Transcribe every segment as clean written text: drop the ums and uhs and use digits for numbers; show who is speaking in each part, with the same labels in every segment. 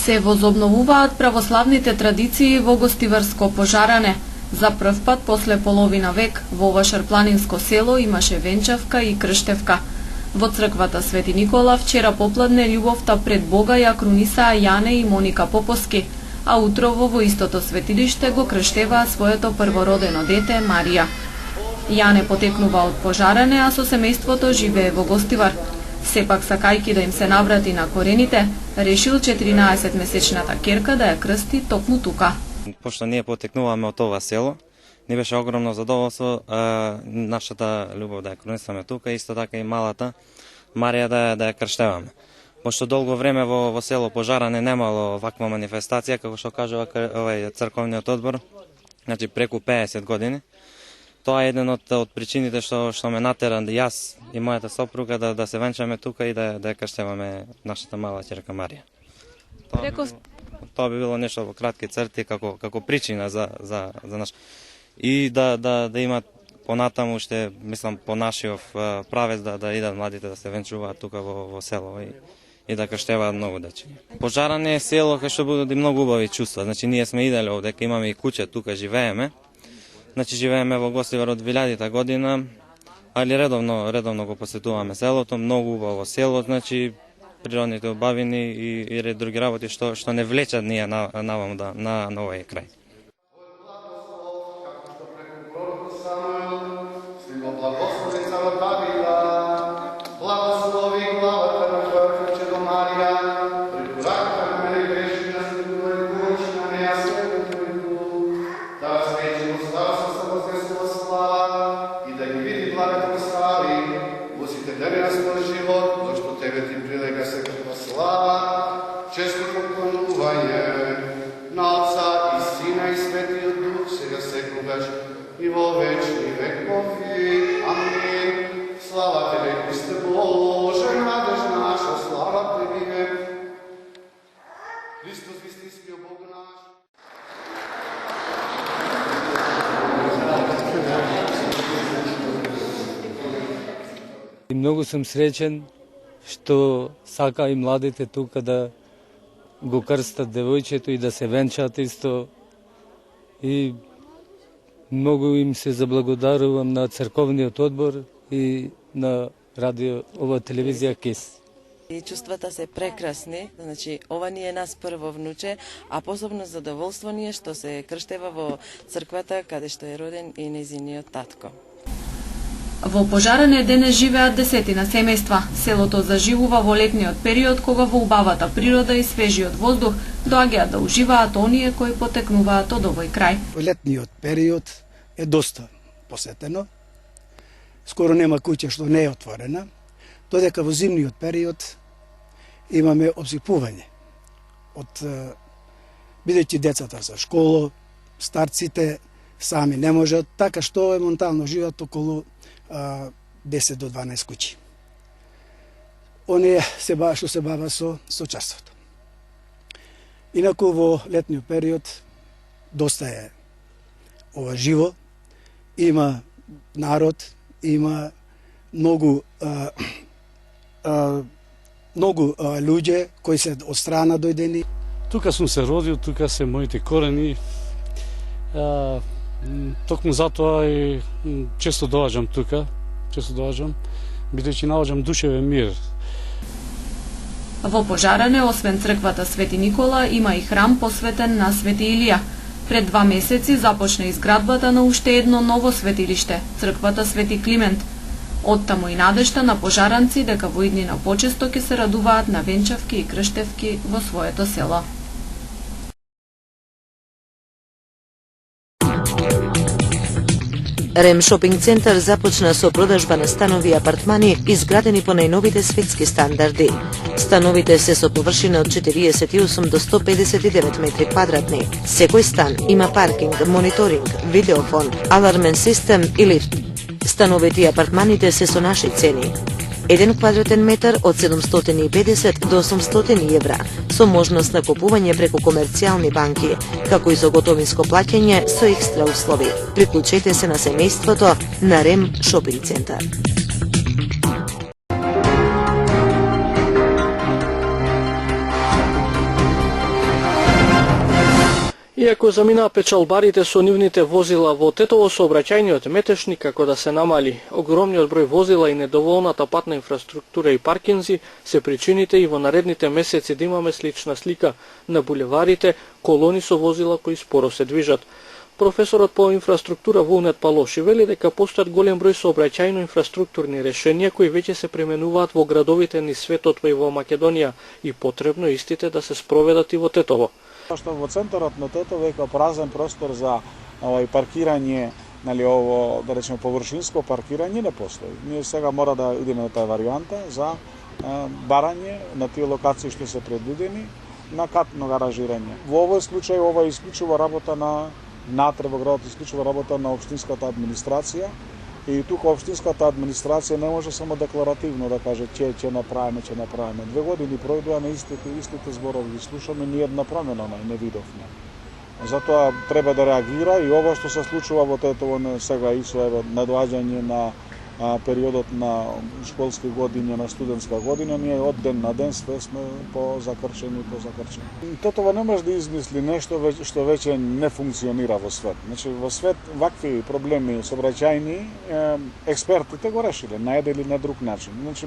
Speaker 1: Се возобновуваат православните традиции во гостиварско Пожаране. За прв пат после половина век во ова шарпланинско село имаше венчавка и крштевка. Во црквата Свети Никола вчера попладне љубовта пред Бога ја крунисаа Јане и Моника Поповски, а утрово во истото светилиште го крштеваа своето првородено дете Марија. Јане потекнува од Пожаране, а со семејството живее во Гостивар. Сепак сакајки да им се наврати на корените, решил 14-месечната керка да ја крсти токму тука.
Speaker 2: Пошто ние потекнуваме од ова село, ни беше огромно задоволство нашата љубов да ја крунисаме тука, исто така и малата Марија да ја крштеваме. Пошто долго време во село Пожаране немало ваква манифестација, како што кажува овај црковниот одбор, значи преку 50 години. Тоа е еден од причините што ме натера јас и мојата сопруга да се венчаме тука и да ја крштеваме нашата мала ќерка Марија. Тоа би било нешто во кратки црти како причина за наш и да имат понатаму уште, мислам, по нашиот правец да идат младите да се венчуваат тука во село и да крштеваат многу дечи. Пожаране е село кај што буди многу убави чувства. Значи ние сме идели овде, дека имаме и куќа тука живееме. Значи живееме во Гостивар од 2000 година, али редовно го посетуваме селото, многу убаво село, значи природните убавини и ред други работи што не влечат ние наваму на овој крај.
Speaker 3: Често поклонување на Отца и Сина и Светиот Дух, сега секогаш и во вечни векови. Амин. Слава Тебе, Христе Боже, надеж наша, слава Тебе. Христос вистинскиот Бог наш.
Speaker 4: И многу сум среќен што сака и младите тука да го крстат девојчето и да се венчаат исто. И многу им се заблагодарувам на црковниот одбор и на радио, ова телевизија КИС.
Speaker 5: И чувствата се прекрасни, значи ова ни е нас прво внуче, а посебно задоволство ни е што се крштева во црквата каде што е роден и нејзиниот татко.
Speaker 1: Во Пожаране денес живеат десетина семејства. Селото заживува во летниот период, кога во убавата природа и свежиот воздух доаѓаат да уживаат оние кои потекнуваат од овој крај.
Speaker 6: Летниот период е доста посетено. Скоро нема куќа што не е отворена, додека во зимниот период имаме обсипување од бидејќи децата за школа, старците сами не можат, така што моментално живеат околу 10 до 12 куќи. Оние што се бава со чарството. Инаку во летниот период доста е ова живо, има народ, има многу луѓе кои се од страна дојдени.
Speaker 7: Тука сум се родил, тука се моите корени. Токму затоа и често доаѓам тука, бидејќи наоѓам душевен мир.
Speaker 1: Во Пожаране, освен црквата Свети Никола, има и храм посветен на Свети Илија. Пред 2 месеци започна изградбата на уште едно ново светилиште, црквата Свети Климент. Оттаму и надежта на пожаранци дека во иднина почесто ќе се радуваат на венчавки и крштевки во своето село.
Speaker 8: Рем шопинг центар започна со продажба на станови и апартмани изградени по најновите светски стандарди. Становите се со површина од 48 до 159 метри квадратни. Секој стан има паркинг, мониторинг, видеофон, алармен систем и лифт. Становите и апартманите се со наши цени. 1 квадратен метар од 750 до 800 евра, со можност на купување преку комерцијални банки, како и со готовинско плаќање со екстра услови. Приклучете се на семејството на Рем шопинг центар.
Speaker 9: Иако заминаа печалбарите со нивните возила во Тетово, сообраќајниот метешник како да се намали. Огромниот број возила и недоволната патна инфраструктура и паркинзи се причините и во наредните месеци да имаме слична слика на булеварите, колони со возила кои споро се движат. Професорот по инфраструктура во УНЕТ Палоши вели дека постојат голем број сообраќајно инфраструктурни решенија кои веќе се применуваат во градовите низ светот и во Македонија и потребно истите да се спроведат и во Тетово.
Speaker 10: Што во центарот на Тетово е празен простор за паркирање, нели ово да речеме површинско паркирање не постои. Ние сега мора да идеме на таа варијанта за барање на тие локации што се предвидени на катно гаражирање. Во овој случај ова е исклучува работа на внатре во градот, исклучува работа на општинската администрација и тука општинската администрација не може само декларативно да каже ќе направиме. 2 години пројдоа на истите зборови ги слушаме, ни една промена не видовме. Затоа треба да реагира и ова што се случува во Тетово сега и со надоаѓање на периодот на школски години, на студентска година, ние од ден на ден све сме позакрчени. Тетово не може да измисли нешто што веќе не функционира во свет. Значи, во свет вакви проблеми сообраќајни експертите го решиле на еден или на друг начин. Значи,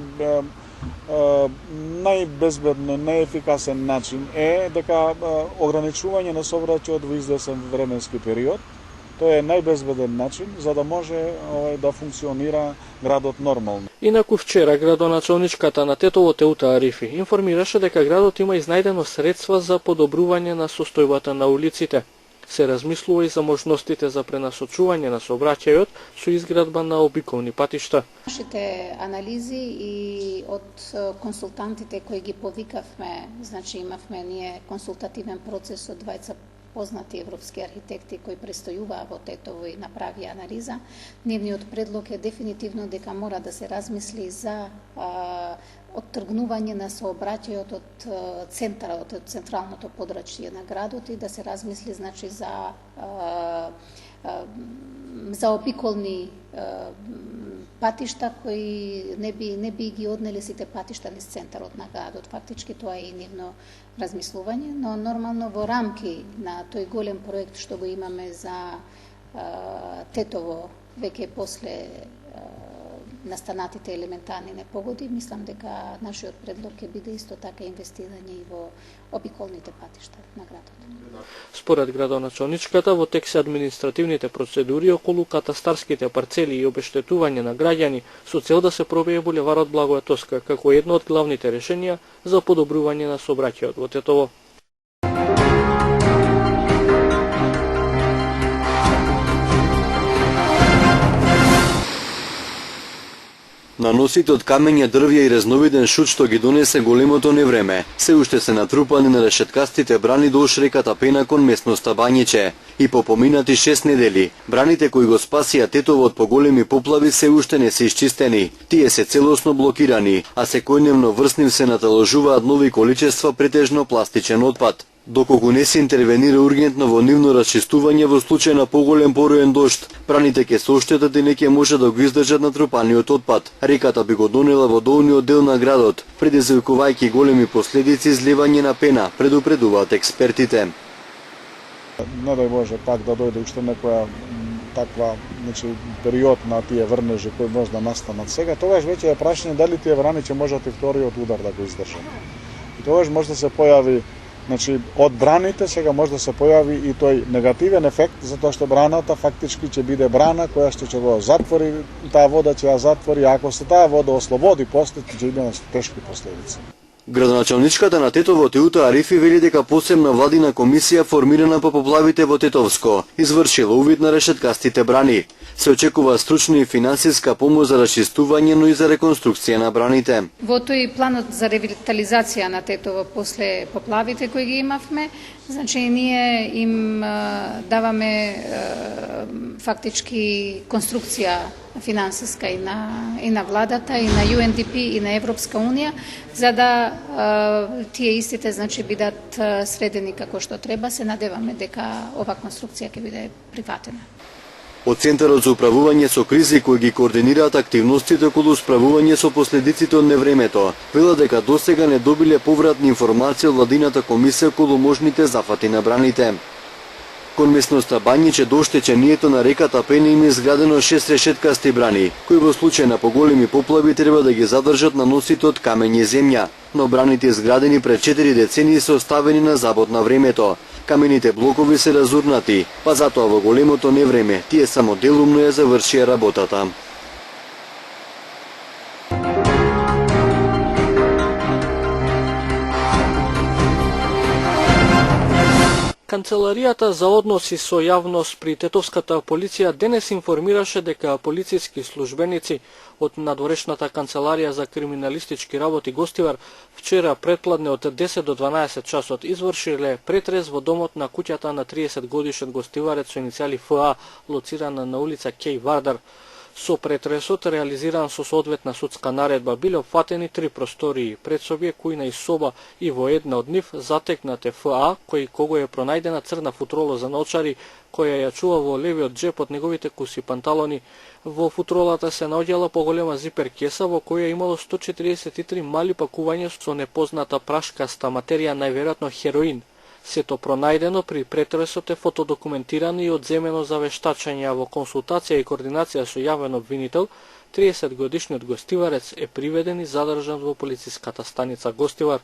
Speaker 10: најбезбедно, најефикасен начин е дека ограничување на сообраќајот во извесен временски период. Тоа е најбезбеден начин за да може да функционира градот нормално.
Speaker 9: Инаку вчера градоначалничката на Тетово Теута Арифи информираше дека градот има изнајдено средства за подобрување на состојбата на улиците. Се размислува и за можностите за пренасочување на сообраќајот со изградба на обиколни патишта.
Speaker 11: Нашите анализи и од консултантите кои ги повикавме, значи имавме ние консултативен процес од двајца познати европски архитекти кои престојуваа во Тетово и направи анализа. Нивниот предлог е дефинитивно дека мора да се размисли за оттргнување на сообраќајот од центарот, од централното подрачје на градот и да се размисли значи за обиколни патишта кои не би ги однели сите патишта низ центарот на градот. Фактички тоа е и нивно размислување, но нормално во рамки на тој голем проект што го имаме за Тетово веќе после настанатите елементарни непогоди, мислам дека нашиот предлог ќе биде исто така инвестирање и во обиколните патишта на градот.
Speaker 9: Според градоначалничката, во тек се административните процедури околу катастарските парцели и обештетување на граѓани со цел да се пробие булеварот Благоја Тоска како едно од главните решенија за подобрување на сообраќајот во Тетово.
Speaker 12: На носите од камења, дрвја и разновиден шут што ги донесе големото невреме, се уште се натрупани на решеткастите брани долж реката Пена кон местноста Бањиче. И по поминати 6 недели, браните кои го спасија Тетово од поголеми поплави се уште не се исчистени. Тие се целосно блокирани, а секојдневно врз нив се наталожуваат нови количества претежно пластичен отпад. Доколку не се интервенира ургентно во нивно расчистување во случај на поголем пороен дожд, браните ќе соштетат и не ќе може да го издржат натрупаниот отпад. Реката би го донела во долниот дел на градот, предизвикувајќи големи последици изливање на пена, предупредуваат експертите.
Speaker 10: Не дај Боже пак да дојде уште некоја таква период на тие врнежи кои може да настанат сега, тогаш веќе е прашање дали тие брани ќе можат и вториот удар да го издржат. И тогаш може да се појави од браните сега може да се појави и тој негативен ефект, затоа што браната фактички ќе биде брана која што ќе го затвори, таа вода ќе ја затвори, а ако се таа вода ослободи после, ќе има тешки последици.
Speaker 12: Градоначалничката на Тетово Теута Арифи вели дека посебна владина комисија формирана по поплавите во Тетовско извршила увид на решеткастите брани. Се очекува стручна и финансиска помош за расчистување, но и за реконструкција на браните.
Speaker 11: Во тој планот за ревитализација на Тетово после поплавите кои ги имавме, значи ние им даваме фактички конструкција финансиска и на владата, и на UNDP, и на Европска Унија, за да тие истите значи бидат средени како што треба. Се надеваме дека ова конструкција ќе биде прифатена.
Speaker 12: Од Центарот за управување со кризи кои ги координираат активностите околу справување со последиците од невремето, велат дека досега не добиле повратни информации од владината комисија околу можните зафати на браните. Кон местноста Бањиче до оштетението на реката Пена им е изградено 6 решеткасти брани, кои во случај на поголеми поплави треба да ги задржат на носите од камење земја, но браните изградени пред 4 децении се оставени на забот на времето. Камените блокови се разурнати, па затоа во големото невреме тие само делумно ја завршија работата.
Speaker 9: Канцеларијата за односи со јавност при Тетовската полиција денес информираше дека полициски службеници од надворешната канцеларија за криминалистички работи Гостивар вчера предпладне од 10 до 12 часот извршиле претрез во домот на куќата на 30 годишен гостиварец со иницијали ФА, лоцирана на улица Кеј Вардар. Со претресот, реализиран со соодветна судска наредба, биле опфатени 3 простории, предсобје, кујна и соба, и во една од нив затекнате ФА, кој кого е пронајдена црна футрола за научари, која ја чува во левиот джеп од неговите куси панталони. Во футролата се наоѓала поголема зипер кеса во која имало 143 мали пакувања со непозната прашкаста материја, најверојатно хероин. Сето пронајдено при претресот е фотодокументирано и одземено за вештачење, а во консултација и координација со јавен обвинител, 30 годишниот гостиварец е приведен и задржан во полициската станица Гостивар.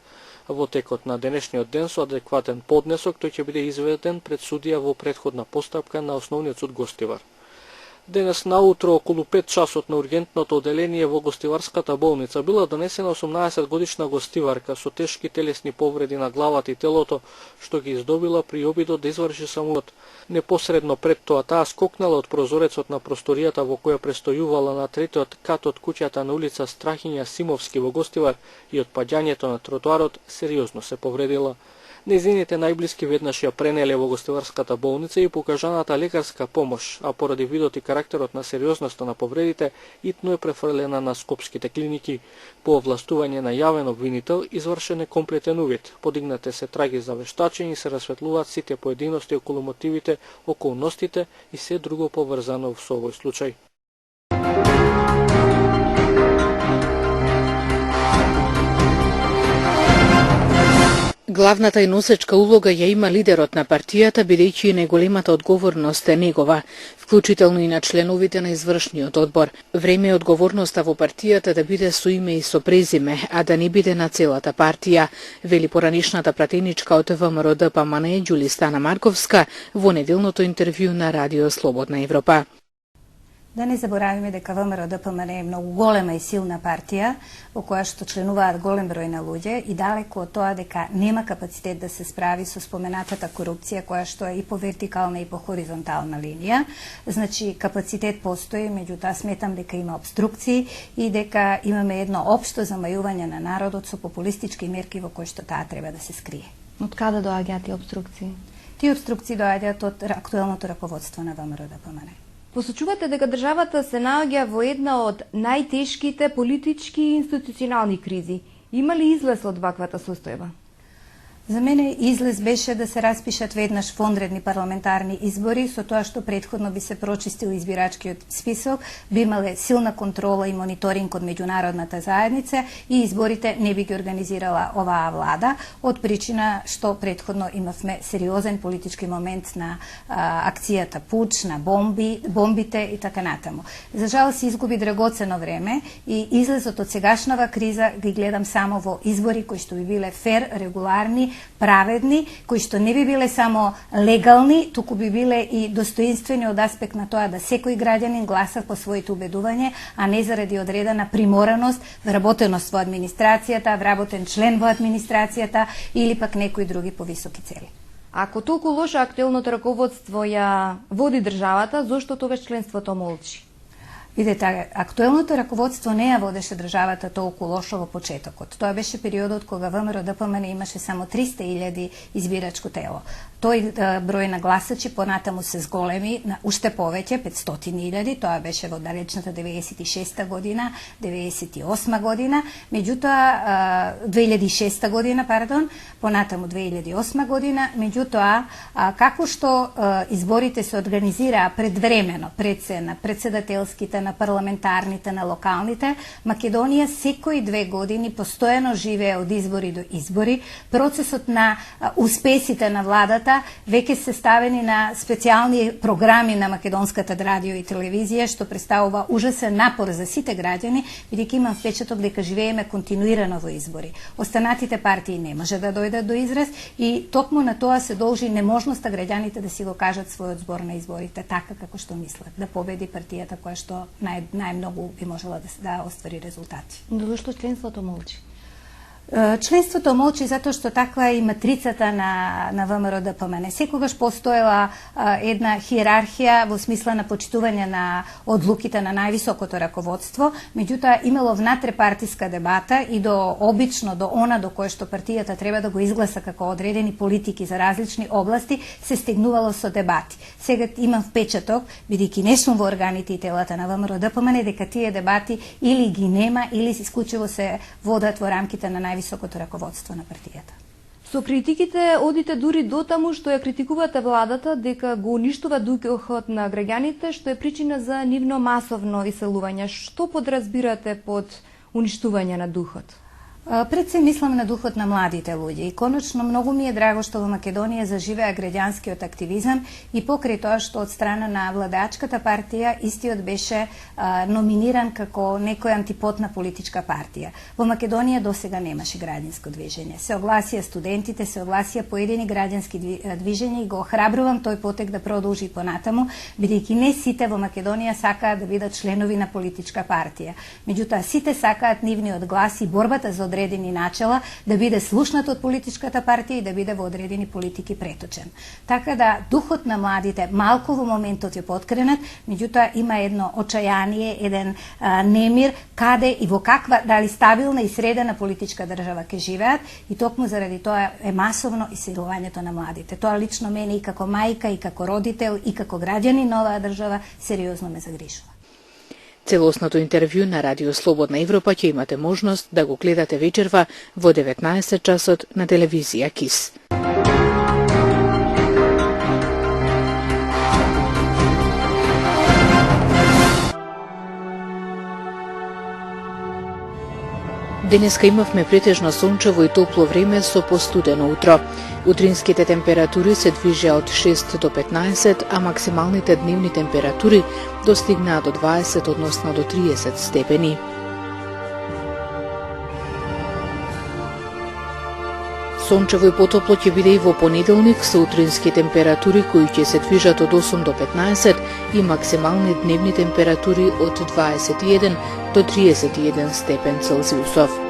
Speaker 9: Во текот на денешниот ден со адекватен поднесок тој ќе биде изведен пред судија во претходна постапка на Основниот суд Гостивар. Денес наутро околу 5 часот на ургентното оделение во Гостиварската болница била донесена 18 годишна гостиварка со тешки телесни повреди на главата и телото, што ги издобила при обидот да изврши самоубиство. Непосредно пред тоа таа скокнала од прозорецот на просторијата во која престојувала на третиот кат од куќата на улица Страхиња Симовски во Гостивар и од паѓањето на тротоарот сериозно се повредила. Нејзините најблиски веднаш ја пренеле во Гостиварската болница и покажаната лекарска помош, а поради видот и карактерот на сериозноста на повредите, итно е префрлена на скопските клиники. По овластување на јавен обвинител извршен е комплетен увид. Подигнате се траги за вештачење и се расветлуваат сите поединости околу мотивите, околностите и се друго поврзано со овој случај.
Speaker 13: Главната и носечка улога ја има лидерот на партијата, бидејќи најголемата одговорност е негова, вклучително и на членовите на извршниот одбор. Време е одговорноста во партијата да биде со име и со презиме, а да не биде на целата партија, вели поранишната пратеничка од ВМРО ДПМН Ѓулистана Марковска во неделното интервју на Радио Слободна Европа.
Speaker 14: Да не заборавиме дека ВМРО ДПМН е многу голема и силна партија, во која што членуваат голем број на луѓе и далеко од тоа дека нема капацитет да се справи со споменатата корупција која што е и по вертикална и по хоризонтална линија. Значи капацитет постои, меѓутоа сметам дека има обструкции и дека имаме едно општо замајување на народот со популистички мерки во кои што таа треба да се скрие.
Speaker 15: Од каде доаѓаат тие обструкции?
Speaker 14: Тие обструкции доаѓаат од актуелното раководство на ВМРО ДПМН.
Speaker 15: Посочувате дека државата се наоѓа во една од најтешките политички и институционални кризи. Има ли излез од ваквата состојба?
Speaker 14: За мене излез беше да се распишат веднаш вонредни парламентарни избори, со тоа што претходно би се прочистил избирачкиот список, би имале силна контрола и мониторинг од меѓународната заедница и изборите не би ги организирала оваа влада, од причина што претходно имавме сериозен политички момент на акцијата Пуч, на бомбите и така натаму. За жал се изгуби драгоцено време и излезот од сегашнава криза ги гледам само во избори кои што би биле фер, регуларни, праведни, кои што не би биле само легални, туку би биле и достоинствени од аспект на тоа да секој граѓанин гласа по своите убедување, а не заради одредена примораност, вработеност во администрацијата, вработен член во администрацијата или пак некои други повисоки цели.
Speaker 15: Ако толку лошо актуелното раководство ја води државата, зошто тогаш членството молчи?
Speaker 14: Видете, актуелното раководство не ја водеше државата толку лошо во почетокот. Тоа беше периодот кога ВМРО ДПМН имаше само 300.000 избирачко тело. Тој број на гласачи понатаму се зголеми на уште повеќе, 500.000, тоа беше во далечната 96 година, 98 година, меѓутоа 2006 година, понатаму 2008 година, меѓутоа како што изборите се организираа предвремено, пред се на председателските, на парламентарните, на локалните, Македонија секои 2 години постојано живее од избори до избори. Процесот на успесите на владата меѓутоа веќе се ставени на специјални програми на македонската радио и телевизија, што представува ужасен напор за сите граѓани, бидејќи имам впечаток дека живееме континуирано во избори. Останатите партии не може да дојдат до израз и токму на тоа се должи неможноста граѓаните да си го кажат својот збор на изборите така како што мислат, да победи партијата која што најмногу би можела да оствари резултати.
Speaker 15: Но зашто членството молчи?
Speaker 14: Членството молчи затоа што таква е и матрицата на ВМРО-ДПМН. Секогаш постоела една хиерархија во смисла на почитување на одлуките на највисокото раководство, меѓутоа имало внатрепартиска дебата и обично до она до кое што партијата треба да го изгласа како одредени политики за различни области, се стигнувало со дебати. Сега имам впечаток, бидејќи не сум во органите и телата на ВМРО-ДПМН, дека тие дебати или ги нема, или исклучиво се водат во рамките на високото раководство на партијата.
Speaker 15: Со критиките одите дури до таму што ја критикувате владата дека го уништува духот на граѓаните, што е причина за нивно масовно иселување. Што подразбирате под уништување на духот?
Speaker 14: Пред се мислам на духот на младите луѓе и конечно многу ми е драго што во Македонија заживеа граѓанскиот активизам и покрај тоа што од страна на владачката партија истиот беше номиниран како некој антипод на политичка партија. Во Македонија досега немаше граѓанско движење. Се огласија студентите, се огласија поедини граѓански движења и го охрабрувам тој потек да продолжи понатаму, бидејќи не сите во Македонија сакаат да бидат членови на политичка партија. Меѓутоа сите сакаат нивниот глас и борбата за одредени начела да биде слушнат од политичката партија и да биде во одредени политики преточен. Така да духот на младите малку во моментот е поткренат, меѓутоа има едно очајание, еден немир каде и во каква дали стабилна и средена политичка држава ќе живеат и токму заради тоа е масовно иселувањето на младите. Тоа лично мене и како мајка и како родител и како граѓанин на оваа држава сериозно ме загрижува.
Speaker 13: Целосното интервју на Радио Слободна Европа ќе имате можност да го гледате вечерва во 19 часот на телевизија КИС. Денеска имавме претежно сончево и топло време со постудено утро. Утринските температури се движеа од 6 до 15, а максималните дневни температури достигнаа до 20, односно до 30 степени. Сончево и потопло ќе биде и во понеделник со утрински температури кои ќе се движат од 8 до 15 и максимални дневни температури од 21 до 31 степен Целзиусов.